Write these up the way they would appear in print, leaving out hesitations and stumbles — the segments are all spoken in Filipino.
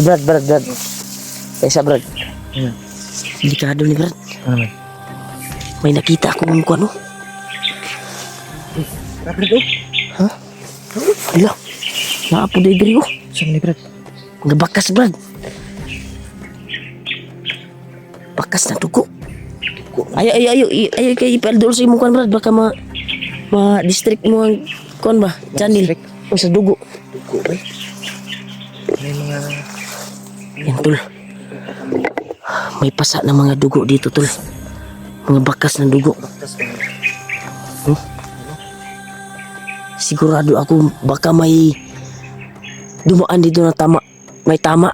Brad. Kaysa Brad. Delikado ni Brad. Ano naman? May nakita akong ano. Brad, oh. Ha? Hala. Naapo diri oh. Saan ni Brad? Mga bakas Brad. Bakas na dugo. Ayo kay ipaldol sa imong kan Brad. Baka ma-district mo ang kon ba? Channel. O sa dugo. Dugo ba? May mga... Yan tol. May pasa ng mga dugo dito tol. Mga bakas ng dugo. Sigurado ako baka may dumaan dito na tama. May tama.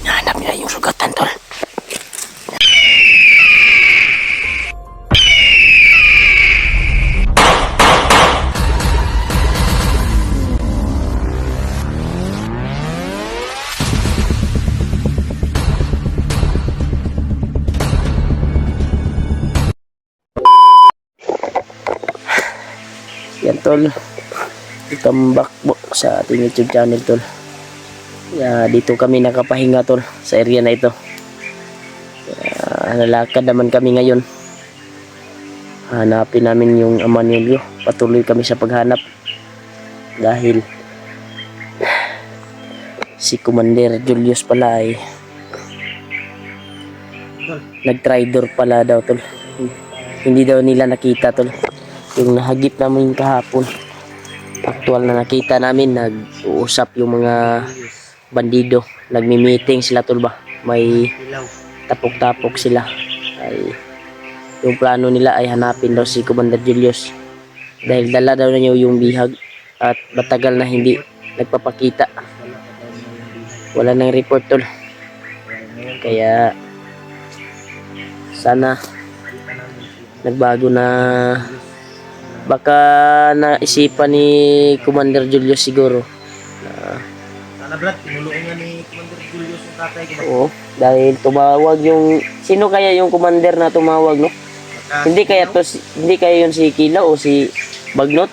Nahanap niya yung sugatan tol. Yan tol, welcome back po sa ating YouTube channel tol. Dito kami nakapahinga tol sa area na ito. Nalakad naman kami ngayon. Hanapin namin yung ama ni Julio. Patuloy kami sa paghanap dahil si Commander Julius pala ay nag-tridor pala daw tol. Hindi daw nila nakita tol. Yung nahagip namin kahapon, actual na nakita namin, nag-uusap yung mga bandido, nagmi-meeting sila tol ba, may tapok-tapok sila. Ay, yung plano nila ay hanapin daw si Commander Julius dahil dala daw na niya yung bihag at matagal na hindi nagpapakita, wala nang report tol. Kaya sana nagbago na. Baka naisipan ni Commander Julius siguro. Sana Brad, tinulungan ni Commander Julius yung tatay ko. Oo, dahil tumawag yung... Sino kaya yung commander na tumawag, no? Hindi kaya yun si Kila o si Bagnot?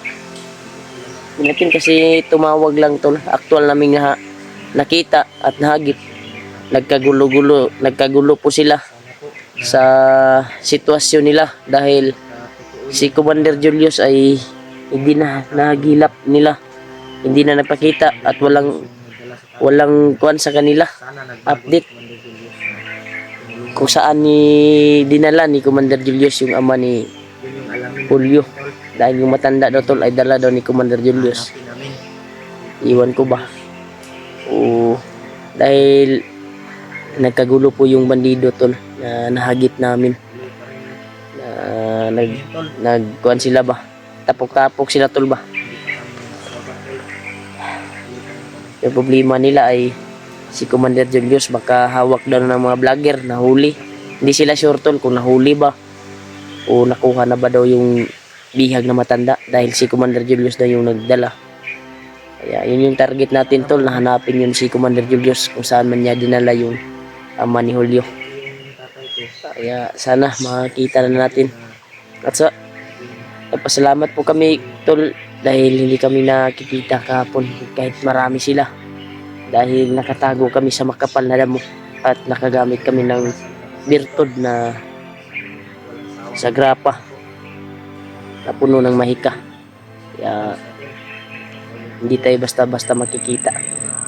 Natin kasi tumawag lang tol. Actual namin nakita at nahagip. Nagkagulo po sila sa sitwasyon nila dahil si Commander Julius ay hindi na nahagilap nila, hindi na nagpakita at walang kuwan sa kanila update kung saan dinala ni Commander Julius yung ama ni Julio, dahil yung matanda daw tol ay dala daw ni Commander Julius. Iwan ko ba o dahil nagkagulo po yung bandido tol na nahagip namin. Nagkuhan sila ba, tapok-tapok sila tol ba. Yung problema nila ay si Commander Julius baka hawak daw ng mga vlogger, nahuli. Hindi sila sure tol kung nahuli ba o nakuha na ba daw yung bihag na matanda dahil si Commander Julius daw yung nagdala. Kaya yun yung target natin tol, na hanapin yun si Commander Julius kung saan man niya dinala yung ama ni Julio. Kaya sana makita na natin. At so, pasalamat po kami tol dahil hindi kami nakikita kahapon kahit marami sila, dahil nakatago kami sa makapal na damo at nakagamit kami ng birtod na sagrapa na puno ng mahika. Kaya hindi tayo basta-basta makikita.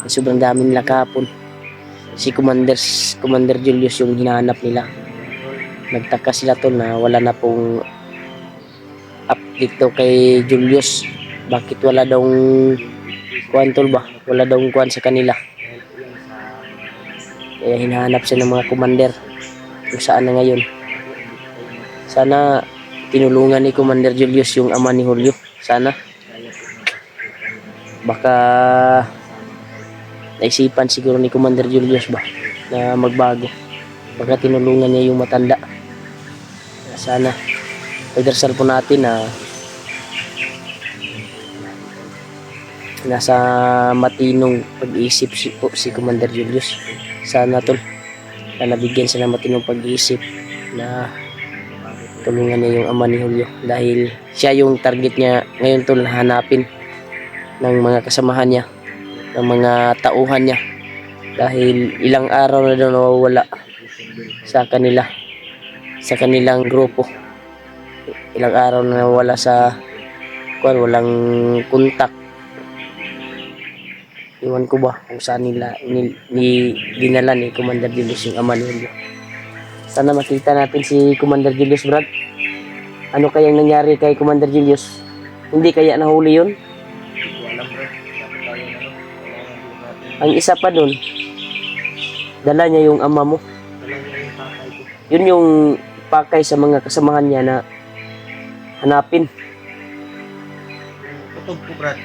Sobrang dami nila kahapon. Si Commander Julius yung hinahanap nila. Nagtaka sila tol na wala na pong update daw kay Julius. Bakit wala daw kuwan tol ba? Wala daw kuwan sa kanila. Kaya hinahanap sila ng mga commander kung saan na ngayon. Sana tinulungan ni Commander Julius yung ama ni Julio. Sana. Baka naisipan siguro ni Commander Julius ba na magbago. Baka tinulungan niya yung matanda. Sana pagdarasal po natin na nasa matinong pag-iisip si Commander Julius. Sana tol na nabigyan siya ng matinong pag-iisip na tulungan niya yung ama ni Julio dahil siya yung target niya ngayon tol, hanapin ng mga kasamahan niya, ng mga tauhan niya dahil ilang araw na daw nawawala sa kanilang grupo. Ilang araw na nawala sa walang kontak. Iwan ko ba kung saan nila dinala ni Commander Julius yung ama ni Julio. Sana makita natin si Commander Julius, Brad. Ano kayang nangyari kay Commander Julius? Hindi kaya nahuli yun? Hindi ko alam bro. Dapat tayo ano. Kailangan din natin. Ang isa pa dun, dala niya yung ama mo. Dala niya yung tatay ko. Yun yung pakay sa mga kasamahan niya na hanapin. Yung kutob ko Brad.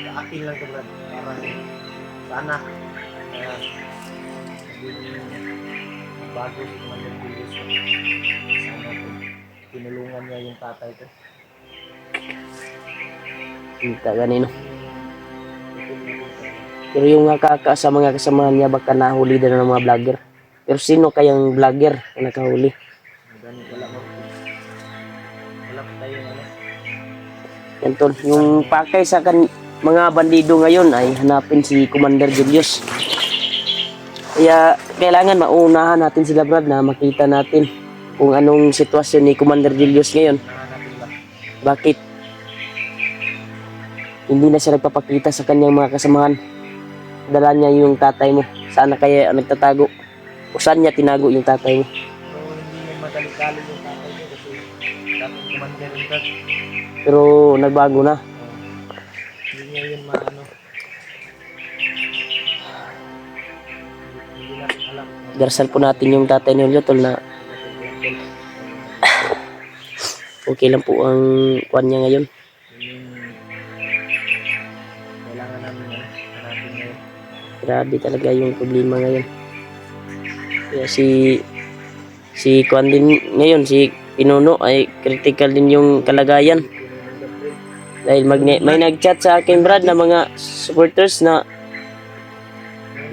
Sa akin lang to Brad. Para sana bago si Commander Julius. Sana tinulungan niya yung tatay ko. Kita ganino. Pero yung sa mga kasamahan niya baka nahuli din ng mga vlogger. Pero sino kayang vlogger na nakahuli? Ganun wala mo. Wala pa tayo ano. Yan tol, yung pakay sa mga bandido ngayon ay hanapin si Commander Julius. Kaya kailangan maunahan natin sila Brad na makita natin kung anong sitwasyon ni Commander Julius ngayon. Nahanapin ba? Bakit hindi na siya nagpapakita sa kanyang mga kasamahan? Dala niya yung tatay mo. Saan na kaya nagtatago? O saan niya tinago yung tatay mo? So hindi niya madali-dali yung tatay ko kasi dapat Commander yung Brad. Pero nagbago na. Hindi niya yun maano. Hindi natin alam. Darasal po natin yung tatay ni Julio tol na okay lang po ang kwan niya ngayon. Kailangan namin hanapin ngayon. Grabe talaga yung problema ngayon. Kaya si kwan din ngayon, si Pinuno ay critical din yung kalagayan. Dahil may nag-chat sa akin Brad na mga supporters na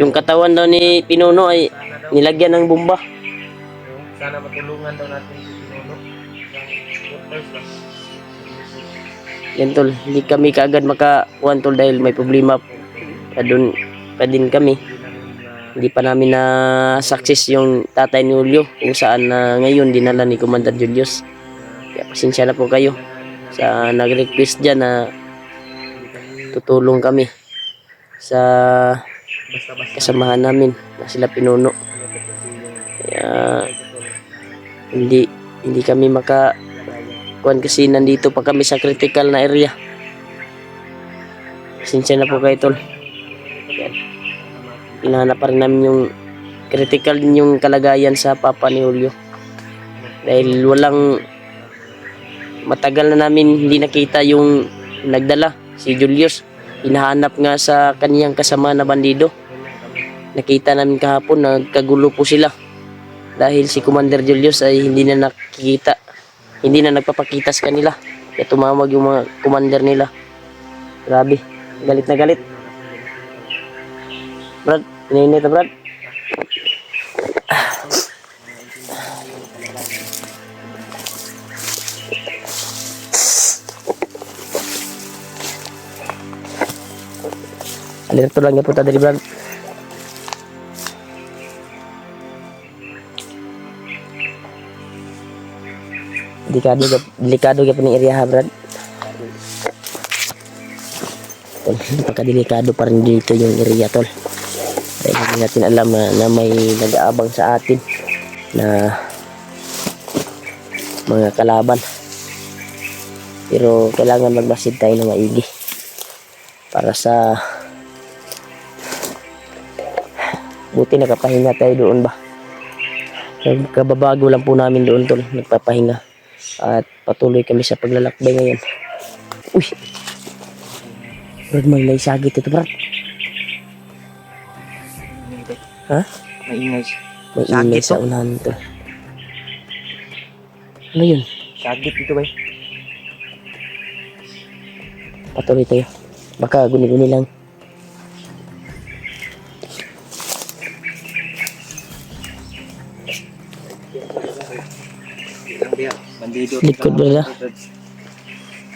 yung katawan daw ni Pinuno ay Sana daw, nilagyan ng bomba. sana matulungan daw natin si Pinuno. Yung supporters ba? Yan tol, hindi kami kaagad makakuan tol dahil may problema pa dun pa din kami. Hindi pa namin na success yung tatay ni Julio kung saan na ngayon dinala ni Commander Julius. Kaya pasensya na po kayo sa nag-request dyan na tutulong kami sa Basta-basta. kasamahan namin na sila Pinuno. Kaya hindi kami kuan kasi nandito pa kami sa critical na area. Pasensya na po kayo tol. Hinahanap pa rin namin yung critical din yung kalagayan sa papa ni Julio. Dahil matagal na namin hindi nakita yung nagdala, si Julius. Hinahanap nga sa kaniyang kasama na bandido. Nakita namin kahapon, nagkagulo po sila. Dahil si Commander Julius ay hindi na nakikita, hindi na nagpapakita sa kanila. Kaya tumawag yung mga commander nila. Grabe, galit na galit. Brad, inainit na Brad. Alerto lang ya po tadi Brad. Delikado ka po ng area ha Brad. Napaka-delikado pa rin dito yung area tol. Dahil hindi natin alam na may nag-aabang sa atin na mga kalaban. Pero kailangan magmasid tayo na maigi para sa buti nakapahinga tayo doon ba. Kababago lang po namin doon tol, nagpapahinga at patuloy kami sa paglalakbay ngayon. Uy, Brad, may naisagit ito Brad. Ha? Maingay. May Sagit ingay sa to? unahan to. Ano yun? Sagit ito ba? Patuloy tayo. Baka guni-guni lang. Ang Bandido. Likod ba na?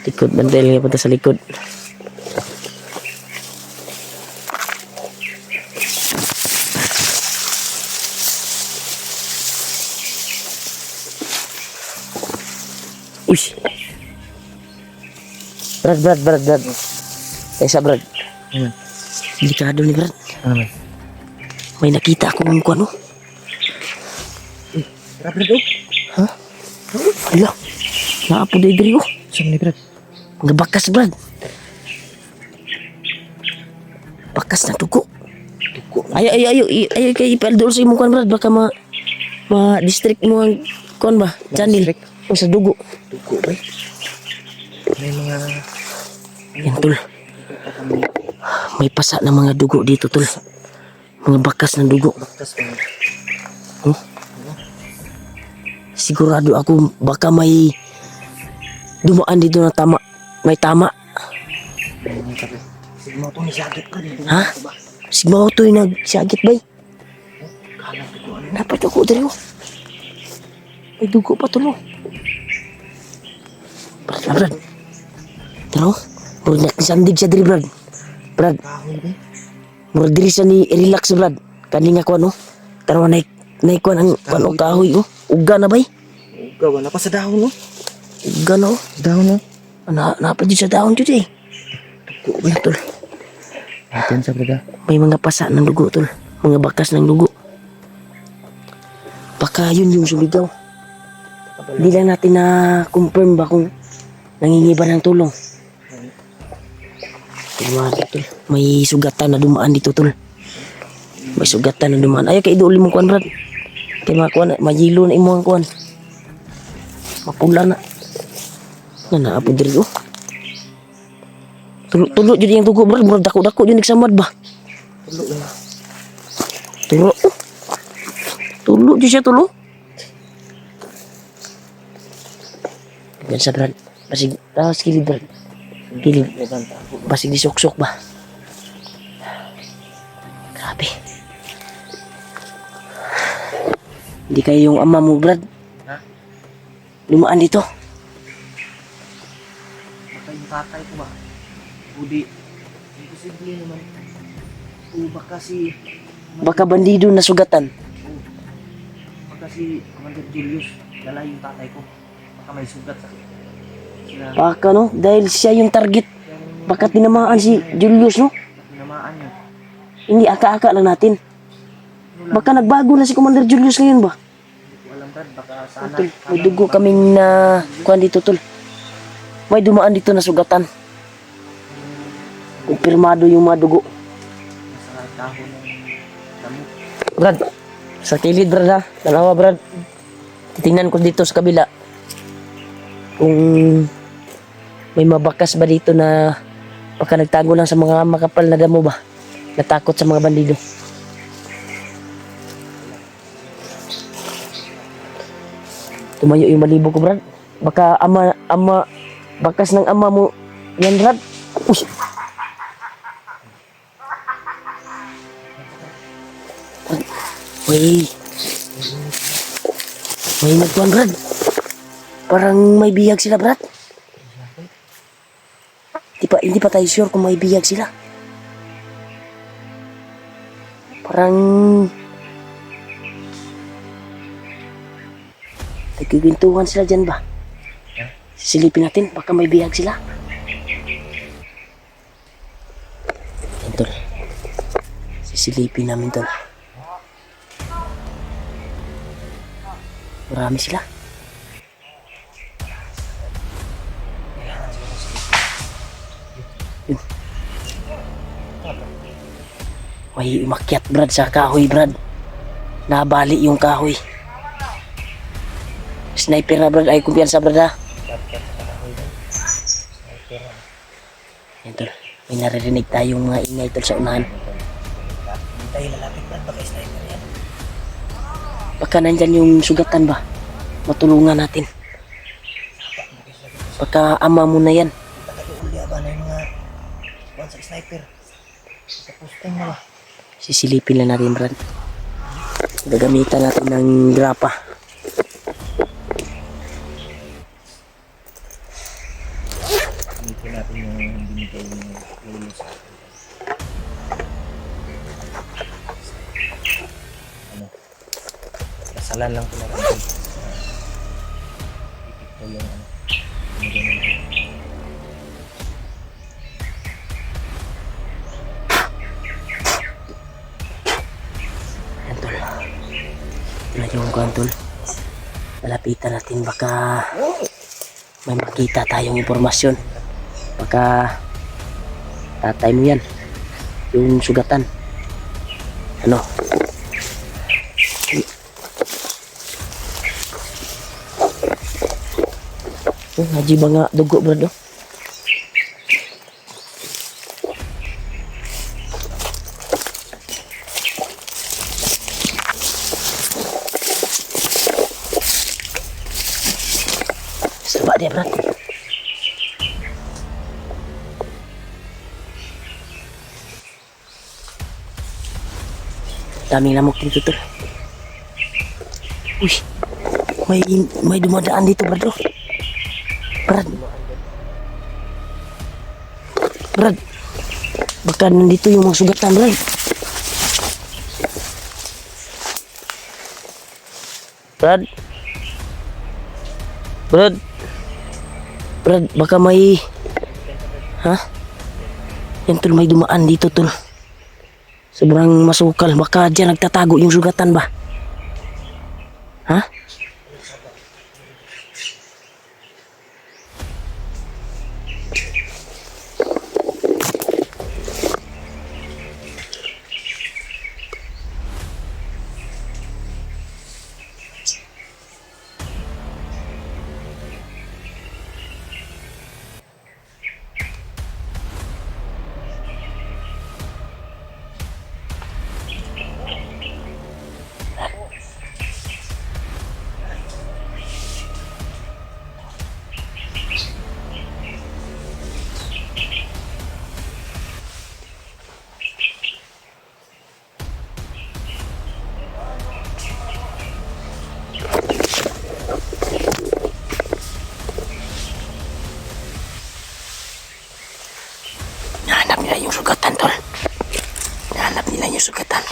Likod, bandel nga punta sa likod. Uy! Brad. Kaysa Brad. Delikado ni Brad. Ano man? May nakita akong ano. Brad, oh. Ha? Hala. Naapo day diri oh. Saan ni Brad? Mga bakas Brad. Bakas na tuko. Ayo kay ipaldol sa imong kuan Brad baka ma-district mo ang kuan ba? Channel. O sa dugo. Dugo ba? May mga... Yan tol. May pasa ng mga dugo dito tol. Mga bakas ng dugo. Bakas mga... Oh. Sigurado ako baka may dumaan dito na tama. May tama. Sigma ito nisagit ka dito. Ha? Sigma ito yung nagsagit bay. Dapat ako dali oh. May dugo pa tol oh. Brad. Taro. Murag nakisandig siya diri Brad. Brad. Kahoy ba? Murag diri siya ni relax Brad. Kani nga kuan oh. Taro naikuan ang kuan og kahoy oh. Uga na bay. Gawa na pa sa dahon no? Uga na oh. Dahon no? Napa dyan sa dahon dyan eh. Dugo ba tol? Atin sa Brad. May mga pasa ng dugo tol. Mga bakas ng dugo. Baka yun yung sumigaw. Hindi lang natin na confirm ba kung nangingiba ng tulong. Tol. May sugatan na dumaan dito tol. May sugatan na dumaan. Ayaw kay iduuli mong kuan Brad. Kay mga kuan, majilo na imo ang kuan. Mapula na. Naapo diri oh. Tulo jud yung dugo Brad. Murag dako-dako jud nagsamad ba. Tulo ba? Tulo. Tulo jud siya tulo. Yan sa Brad. Basig, kilid Brad. Kilid. Basig di sok-sok ba. Grabe. Hindi kayo yung ama mo Brad. Ha? Lumaan dito. Baka yung tatay ko ba? Budi. Imposible naman. O baka si... Baka bandido na sugatan. Baka si Commander Julius. Dala yung tatay ko. Baka may sugat sa... Sila... Baka no, dahil siya yung target. Baka tinamaan si Julius no. Tinamaan niya. Hindi aka-aka lang natin. Baka nagbago na si Commander Julius ngayon ba? Hindi ko alam Brad. Baka sana... Tol, may dugo kaming na kuhan dito tol. May dumaan dito na sugatan. Kumpirmado yung mga dugo. Nasa dahon ng damo. Brad, sa kilid Brad ha. Dalawa Brad. Titingnan ko dito sa kabila. Kung may mabakas ba dito na baka nagtago lang sa mga makapal na damo ba. Natakot sa mga bandido. Tumayo yung malibo ko Brad. Baka bakas ng ama mo yan Brad. Uy! May nagtuan Brad. Parang may biyag sila Brad. Hindi pa tayo sure kung may biyag sila. Parang nagkikwentuhan sila dyan ba? Sisilipin natin, baka may biyag sila. Yan tol. Sisilipin namin tol. Marami sila. Yun. May umakyat Brad sa kahoy Brad. Nabali yung kahoy. Sniper na Brad. Ay kumpiyansa Brad ha. Yan tol. May naririnig tayong mga ingay tol sa unahan. Hindi tayo lalapit Brad. Baka sniper yan. Baka nandyan yung sugatan ba? Matulungan natin. Baka ama mo na yan. Baka uli ba na yung mga sa sniper. Sa posting na ba? Sisilipin lang natin Brad. Gagamitan natin ng grapa. Check natin yung binigay ng lolo sa atin. Ano? Kasalan lang po natin. Itik ko yung ano. Binigay nila. Ayan, tol. Ito yung kuhan, tol. Malapitan natin, baka may makita tayong impormasyon. Baka tatay mo yan, yung sugatan. Ano? Oh, haji ba nga dugo, brad? Oh? Saba dia, brad. Daming lamok dito, tol. Uy, may dumadaan dito, brad. Oh. Brad, baka nandito yung mga sugatan, brad. Brad, baka may... Ha? Yan, tol, may dumaan dito, tol. Sobrang masukal. Baka dyan nagtatago yung sugatan ba? Ha? Nahanap nila yung sugatan, tol. Nahanap nila yung sugatan.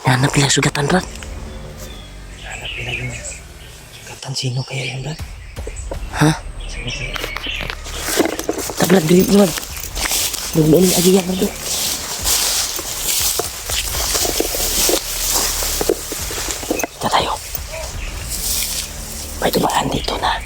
Nahanap nila yung sugatan, brad. Hanap nila yung sugatan. Sino kaya yun, Brad? Ha? Sino kaya? Brad, dili, brad. Doon lagi yan, brad. Ito tayo. May dumaan dito na